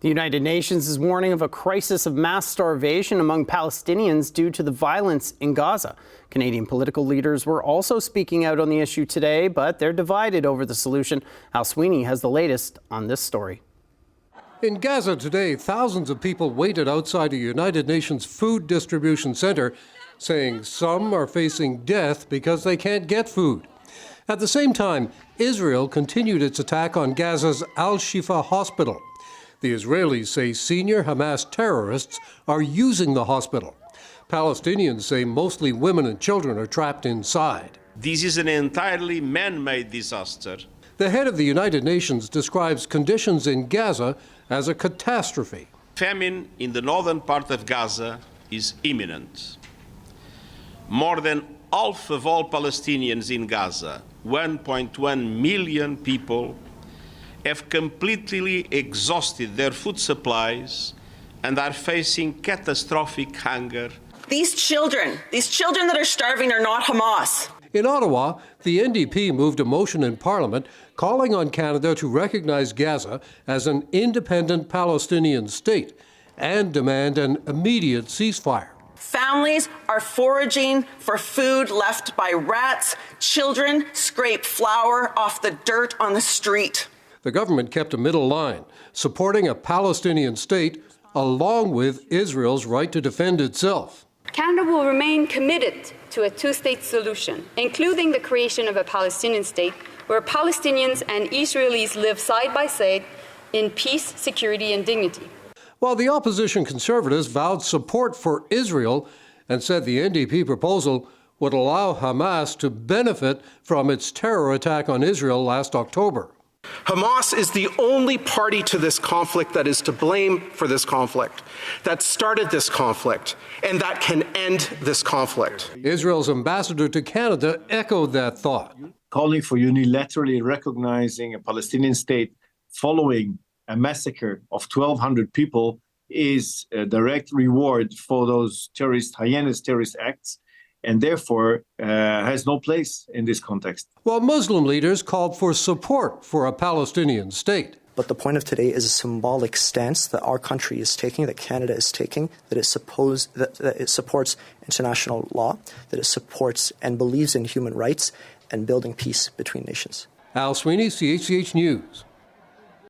The United Nations is warning of a crisis of mass starvation among Palestinians due to the violence in Gaza. Canadian political leaders were also speaking out on the issue today, but they're divided over the solution. Al Sweeney has the latest on this story. In Gaza today, thousands of people waited outside a United Nations food distribution center, saying some are facing death because they can't get food. At the same time, Israel continued its attack on Gaza's Al-Shifa hospital. The Israelis say senior Hamas terrorists are using the hospital. Palestinians say mostly women and children are trapped inside. This is an entirely man-made disaster. The head of the United Nations describes conditions in Gaza as a catastrophe. Famine in the northern part of Gaza is imminent. More than half of all Palestinians in Gaza, 1.1 million people, have completely exhausted their food supplies and are facing catastrophic hunger. These children that are starving are not Hamas. In Ottawa, the NDP moved a motion in Parliament calling on Canada to recognize Gaza as an independent Palestinian state and demand an immediate ceasefire. Families are foraging for food left by rats. Children scrape flour off the dirt on the street. The government kept a middle line, supporting a Palestinian state along with Israel's right to defend itself. Canada will remain committed to a two-state solution, including the creation of a Palestinian state where Palestinians and Israelis live side by side in peace, security, and dignity. While the opposition Conservatives vowed support for Israel and said the NDP proposal would allow Hamas to benefit from its terror attack on Israel last October. Hamas is the only party to this conflict that is to blame for this conflict, that started this conflict, and that can end this conflict. Israel's ambassador to Canada echoed that thought. Calling for unilaterally recognizing a Palestinian state following a massacre of 1,200 people is a direct reward for those heinous terrorist acts, and therefore has no place in this context. While Muslim leaders called for support for a Palestinian state. But the point of today is a symbolic stance that our country is taking, that Canada is taking, that it supports international law, that it supports and believes in human rights and building peace between nations. Al Sweeney, CHCH News.